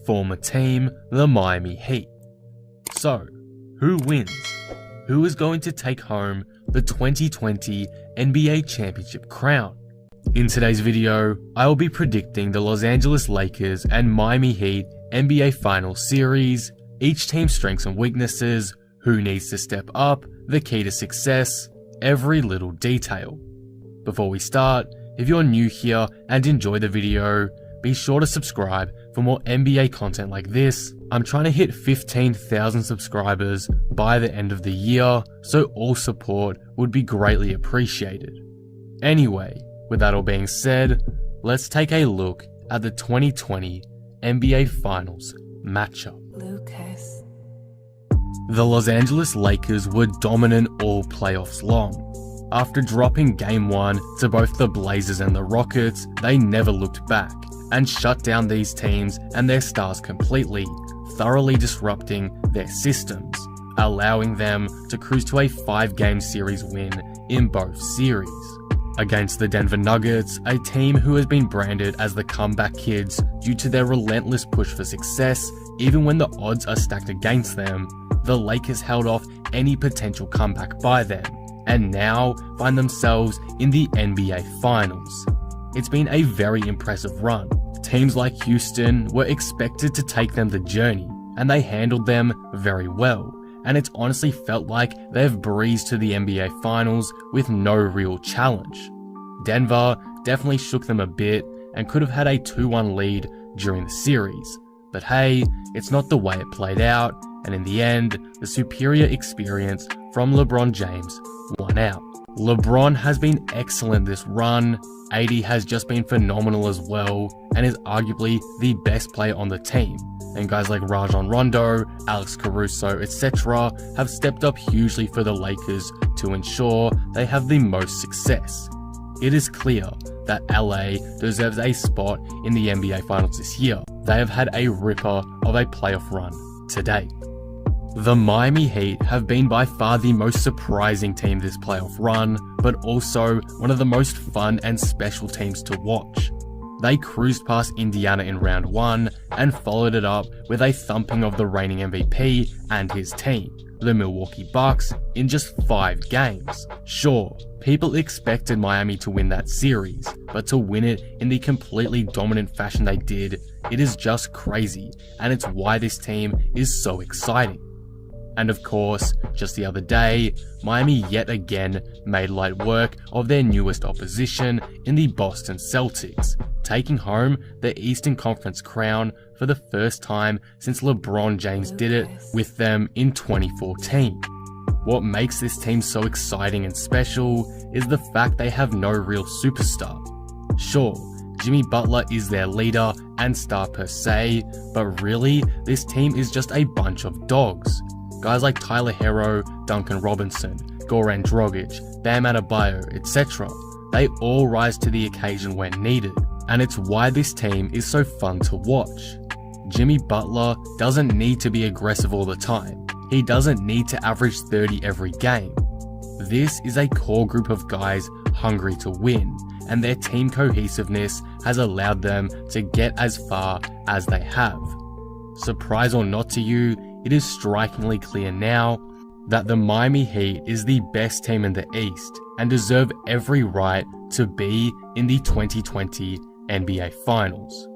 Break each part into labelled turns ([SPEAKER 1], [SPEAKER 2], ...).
[SPEAKER 1] former team, the Miami Heat. So, who wins? Who is going to take home the 2020 NBA Championship crown? In today's video, I will be predicting the Los Angeles Lakers and Miami Heat NBA Finals series, each team's strengths and weaknesses, who needs to step up, the key to success, every little detail. Before we start, if you're new here and enjoy the video, be sure to subscribe for more NBA content like this. I'm trying to hit 15,000 subscribers by the end of the year, so all support would be greatly appreciated. Anyway, with that all being said, let's take a look at the 2020 NBA Finals matchup.
[SPEAKER 2] Lucas.
[SPEAKER 1] The Los Angeles Lakers were dominant all playoffs long. After dropping Game 1 to both the Blazers and the Rockets, they never looked back and shut down these teams and their stars completely, thoroughly disrupting their systems, allowing them to cruise to a 5-game series win in both series. Against the Denver Nuggets, a team who has been branded as the comeback kids due to their relentless push for success, even when the odds are stacked against them, the Lakers held off any potential comeback by them, and now find themselves in the NBA Finals. It's been a very impressive run. Teams like Houston were expected to take them the journey, and they handled them very well, and it's honestly felt like they've breezed to the NBA Finals with no real challenge. Denver definitely shook them a bit and could have had a 2-1 lead during the series, but hey, it's not the way it played out, and in the end, the superior experience from LeBron James won out. LeBron has been excellent this run, AD has just been phenomenal as well, and is arguably the best player on the team, and guys like Rajon Rondo, Alex Caruso, etc. have stepped up hugely for the Lakers to ensure they have the most success. It is clear that LA deserves a spot in the NBA Finals this year. They have had a ripper of a playoff run to date. The Miami Heat have been by far the most surprising team this playoff run, but also one of the most fun and special teams to watch. They cruised past Indiana in round 1 and followed it up with a thumping of the reigning MVP and his team, the Milwaukee Bucks, in just 5 games. Sure, people expected Miami to win that series, but to win it in the completely dominant fashion they did, it is just crazy, and it's why this team is so exciting. And of course, just the other day, Miami yet again made light work of their newest opposition in the Boston Celtics, taking home the Eastern Conference crown for the first time since LeBron James did it with them in 2014. What makes this team so exciting and special is the fact they have no real superstar. Sure, Jimmy Butler is their leader and star per se, but really, this team is just a bunch of dogs. Guys like Tyler Hero, Duncan Robinson, Goran Dragic, Bam Adebayo, etc. They all rise to the occasion when needed, and it's why this team is so fun to watch. Jimmy Butler doesn't need to be aggressive all the time. He doesn't need to average 30 every game. This is a core group of guys hungry to win, and their team cohesiveness has allowed them to get as far as they have. Surprise or not to you, it is strikingly clear now that the Miami Heat is the best team in the East and deserve every right to be in the 2020 NBA Finals.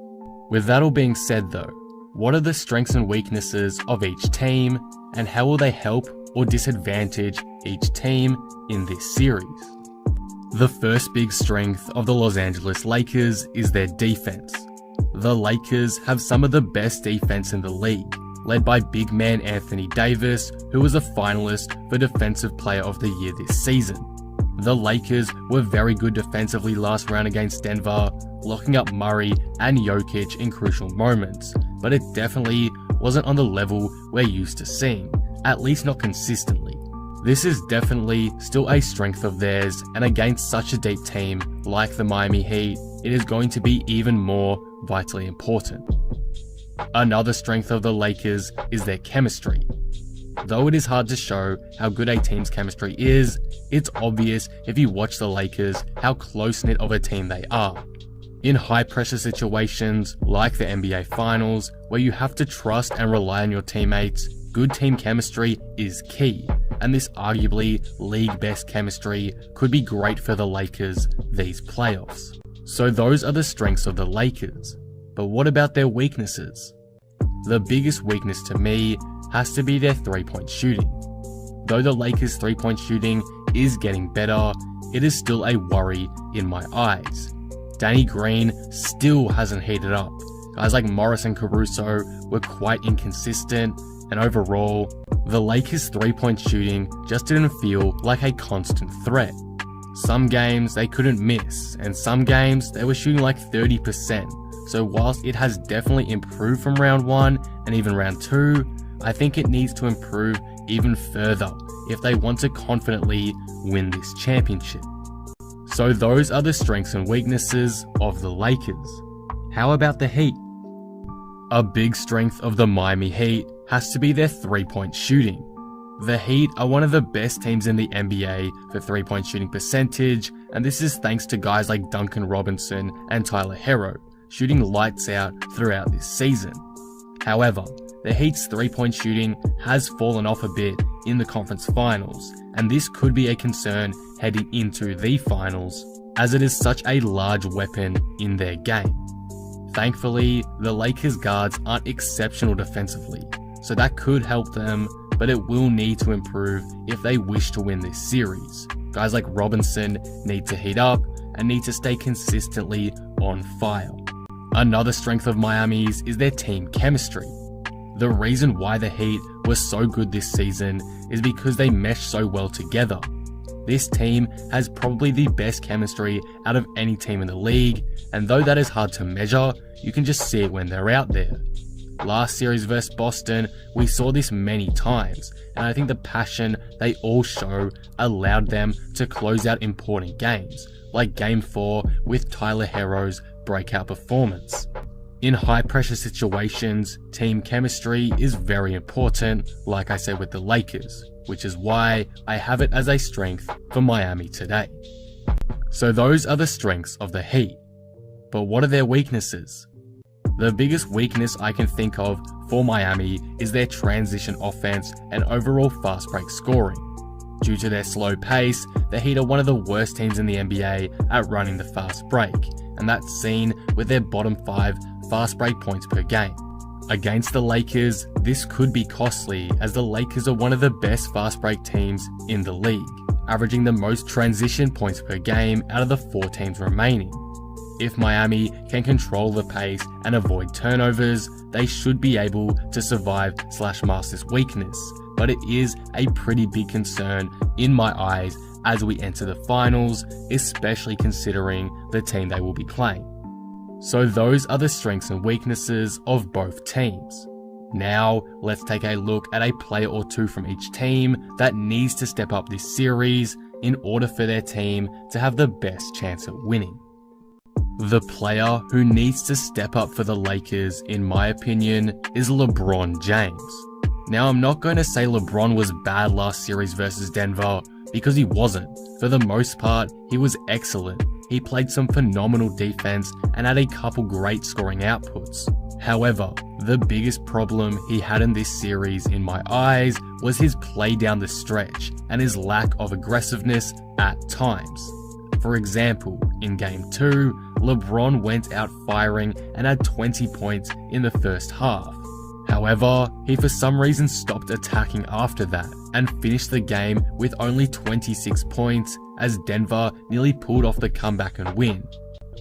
[SPEAKER 1] With that all being said though, what are the strengths and weaknesses of each team, and how will they help or disadvantage each team in this series? The first big strength of the Los Angeles Lakers is their defense. The Lakers have some of the best defense in the league, led by big man Anthony Davis, who was a finalist for Defensive Player of the Year this season. The Lakers were very good defensively last round against Denver, locking up Murray and Jokic in crucial moments, but it definitely wasn't on the level we're used to seeing, at least not consistently. This is definitely still a strength of theirs, and against such a deep team like the Miami Heat, it is going to be even more vitally important. Another strength of the Lakers is their chemistry. Though it is hard to show how good a team's chemistry is, it's obvious if you watch the Lakers how close-knit of a team they are. In high pressure situations like the NBA Finals, where you have to trust and rely on your teammates, good team chemistry is key, and this arguably league best chemistry could be great for the Lakers these playoffs. So those are the strengths of the Lakers, but what about their weaknesses? The biggest weakness to me has to be their 3-point shooting. Though the Lakers' 3-point shooting is getting better, it is still a worry in my eyes. Danny Green still hasn't heated up. Guys like Morris and Caruso were quite inconsistent, and overall, the Lakers' 3-point shooting just didn't feel like a constant threat. Some games they couldn't miss, and some games they were shooting like 30%. So whilst it has definitely improved from round 1 and even round 2, I think it needs to improve even further if they want to confidently win this championship. So those are the strengths and weaknesses of the Lakers. How about the Heat? A big strength of the Miami Heat has to be their 3-point shooting. The Heat are one of the best teams in the NBA for 3-point shooting percentage, and this is thanks to guys like Duncan Robinson and Tyler Herro, shooting lights out throughout this season. However, the Heat's 3-point shooting has fallen off a bit in the conference finals, and this could be a concern heading into the finals, as it is such a large weapon in their game. Thankfully, the Lakers guards aren't exceptional defensively, so that could help them, but it will need to improve if they wish to win this series. Guys like Robinson need to heat up and need to stay consistently on fire. Another strength of Miami's is their team chemistry. The reason why the Heat were so good this season is because they mesh so well together. This team has probably the best chemistry out of any team in the league, and though that is hard to measure, you can just see it when they're out there. Last series versus Boston, we saw this many times, and I think the passion they all show allowed them to close out important games, like Game 4 with Tyler Herro's breakout performance. In high pressure situations, team chemistry is very important, like I said with the Lakers, which is why I have it as a strength for Miami today. So those are the strengths of the Heat. But what are their weaknesses? The biggest weakness I can think of for Miami is their transition offense and overall fast break scoring. Due to their slow pace, the Heat are one of the worst teams in the NBA at running the fast break, and that's seen with their bottom 5 fast break points per game. Against the Lakers, this could be costly, as the Lakers are one of the best fast break teams in the league, averaging the most transition points per game out of the 4 teams remaining. If Miami can control the pace and avoid turnovers, they should be able to survive/mask this weakness, but it is a pretty big concern in my eyes as we enter the finals, especially considering the team they will be playing. So those are the strengths and weaknesses of both teams. Now, let's take a look at a player or two from each team that needs to step up this series in order for their team to have the best chance at winning. The player who needs to step up for the Lakers, in my opinion, is LeBron James. Now, I'm not going to say LeBron was bad last series versus Denver, because he wasn't. For the most part, he was excellent. He played some phenomenal defense and had a couple great scoring outputs. However, the biggest problem he had in this series, in my eyes, was his play down the stretch and his lack of aggressiveness at times. For example, in Game 2, LeBron went out firing and had 20 points in the first half. However, he for some reason stopped attacking after that and finished the game with only 26 points as Denver nearly pulled off the comeback and win.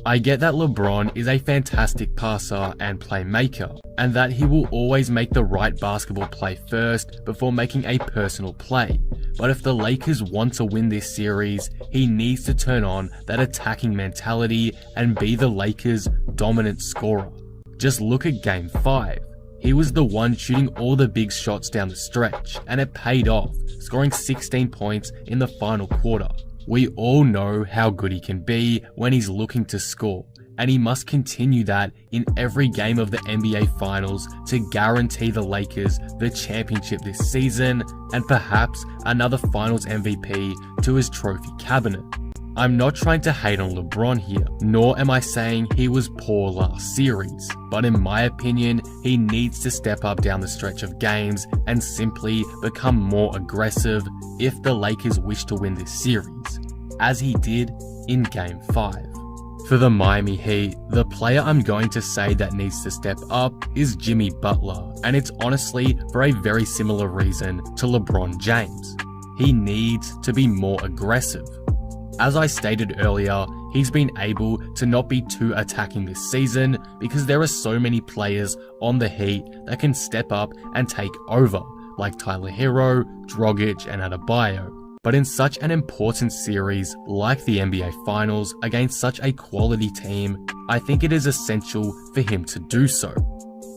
[SPEAKER 1] I get that LeBron is a fantastic passer and playmaker, and that he will always make the right basketball play first before making a personal play. But if the Lakers want to win this series, he needs to turn on that attacking mentality and be the Lakers' dominant scorer. Just look at Game 5. He was the one shooting all the big shots down the stretch, and it paid off, scoring 16 points in the final quarter. We all know how good he can be when he's looking to score, and he must continue that in every game of the NBA Finals to guarantee the Lakers the championship this season, and perhaps another Finals MVP to his trophy cabinet. I'm not trying to hate on LeBron here, nor am I saying he was poor last series, but in my opinion, he needs to step up down the stretch of games and simply become more aggressive if the Lakers wish to win this series, as he did in Game 5. For the Miami Heat, the player I'm going to say that needs to step up is Jimmy Butler, and it's honestly for a very similar reason to LeBron James. He needs to be more aggressive. As I stated earlier, he's been able to not be too attacking this season because there are so many players on the Heat that can step up and take over, like Tyler Hero, Dragic, and Adebayo. But in such an important series like the NBA Finals against such a quality team, I think it is essential for him to do so.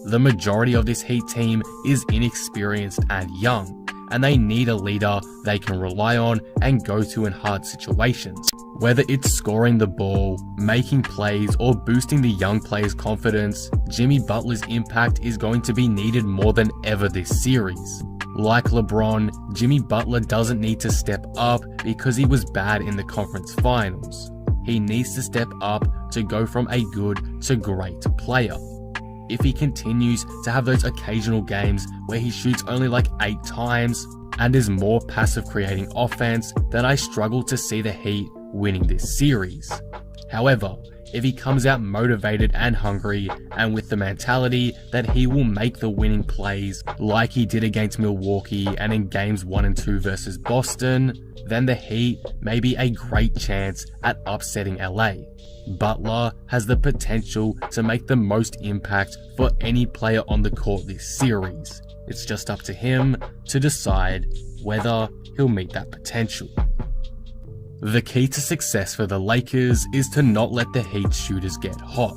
[SPEAKER 1] The majority of this Heat team is inexperienced and young, and they need a leader they can rely on and go to in hard situations. Whether it's scoring the ball, making plays, or boosting the young players' confidence, Jimmy Butler's impact is going to be needed more than ever this series. Like LeBron, Jimmy Butler doesn't need to step up because he was bad in the conference finals. He needs to step up to go from a good to great player. If he continues to have those occasional games where he shoots only like 8 times and is more passive creating offense, then I struggle to see the Heat winning this series. However, if he comes out motivated and hungry and with the mentality that he will make the winning plays like he did against Milwaukee and in games 1 and 2 versus Boston, then the Heat may be a great chance at upsetting LA. Butler has the potential to make the most impact for any player on the court this series. It's just up to him to decide whether he'll meet that potential. The key to success for the Lakers is to not let the Heat shooters get hot.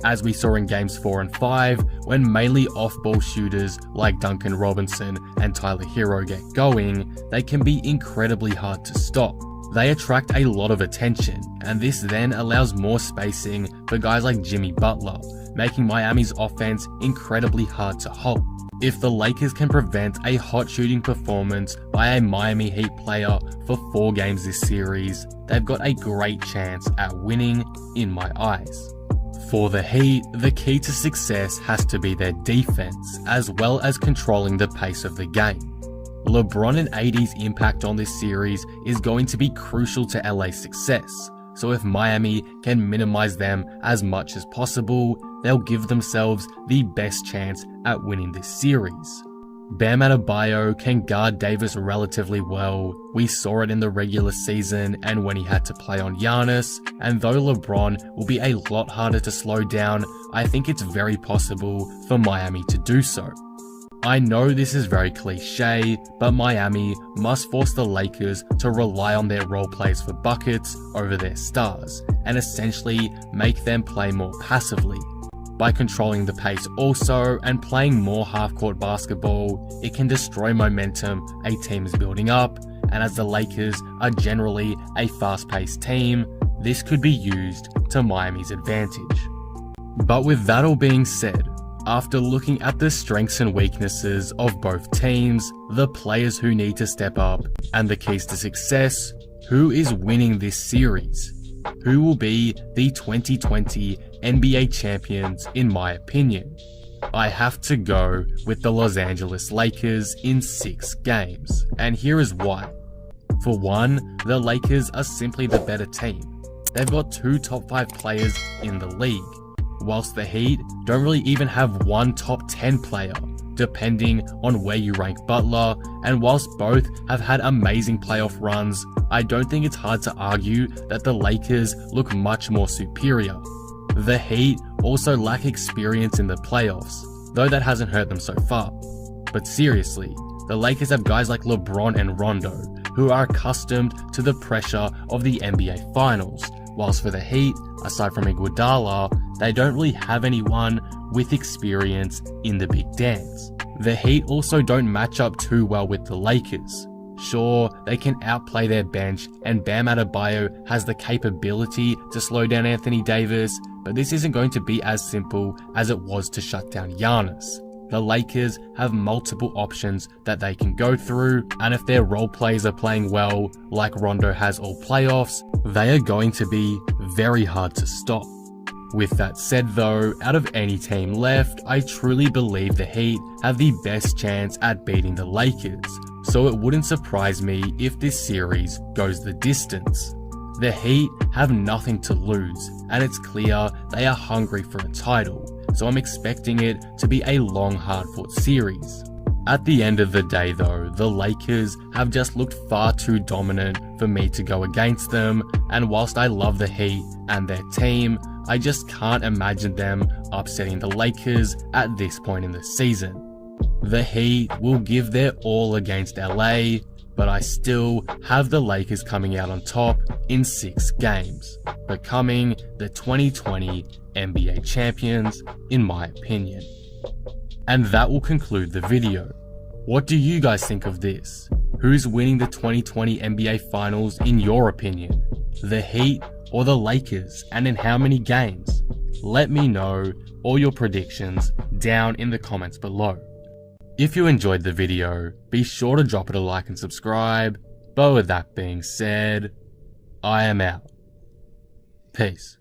[SPEAKER 1] As we saw in games 4 and 5, when mainly off-ball shooters like Duncan Robinson and Tyler Hero get going, they can be incredibly hard to stop. They attract a lot of attention, and this then allows more spacing for guys like Jimmy Butler, making Miami's offense incredibly hard to halt. If the Lakers can prevent a hot shooting performance by a Miami Heat player for 4 games this series, they've got a great chance at winning in my eyes. For the Heat, the key to success has to be their defense, as well as controlling the pace of the game. LeBron and AD's impact on this series is going to be crucial to LA's success, so if Miami can minimize them as much as possible, they'll give themselves the best chance at winning this series. Bam Adebayo can guard Davis relatively well. We saw it in the regular season and when he had to play on Giannis, and though LeBron will be a lot harder to slow down, I think it's very possible for Miami to do so. I know this is very cliche, but Miami must force the Lakers to rely on their role players for buckets over their stars, and essentially make them play more passively. By controlling the pace also and playing more half-court basketball, it can destroy momentum a team is building up, and as the Lakers are generally a fast-paced team, this could be used to Miami's advantage. But with that all being said, after looking at the strengths and weaknesses of both teams, the players who need to step up, and the keys to success, who is winning this series? Who will be the 2020 NBA champions in my opinion? I have to go with the Los Angeles Lakers in 6 games, and here is why. For one, the Lakers are simply the better team. They've got 2 top 5 players in the league, whilst the Heat don't really even have one top 10 player, depending on where you rank Butler, and whilst both have had amazing playoff runs, I don't think it's hard to argue that the Lakers look much more superior. The Heat also lack experience in the playoffs, though that hasn't hurt them so far. But seriously, the Lakers have guys like LeBron and Rondo, who are accustomed to the pressure of the NBA Finals, whilst for the Heat, aside from Iguodala, they don't really have anyone with experience in the big dance. The Heat also don't match up too well with the Lakers. Sure, they can outplay their bench, and Bam Adebayo has the capability to slow down Anthony Davis, but this isn't going to be as simple as it was to shut down Giannis. The Lakers have multiple options that they can go through, and if their role players are playing well, like Rondo has all playoffs, they are going to be very hard to stop. With that said though, out of any team left, I truly believe the Heat have the best chance at beating the Lakers, so it wouldn't surprise me if this series goes the distance. The Heat have nothing to lose, and it's clear they are hungry for a title, so I'm expecting it to be a long, hard-fought series. At the end of the day though, the Lakers have just looked far too dominant for me to go against them, and whilst I love the Heat and their team, I just can't imagine them upsetting the Lakers at this point in the season. The Heat will give their all against LA, but I still have the Lakers coming out on top in 6 games, becoming the 2020 NBA champions in my opinion. And that will conclude the video. What do you guys think of this? Who's winning the 2020 NBA Finals in your opinion? The Heat or the Lakers, and in how many games? Let me know all your predictions down in the comments below. If you enjoyed the video, be sure to drop it a like and subscribe. But with that being said, I am out. Peace.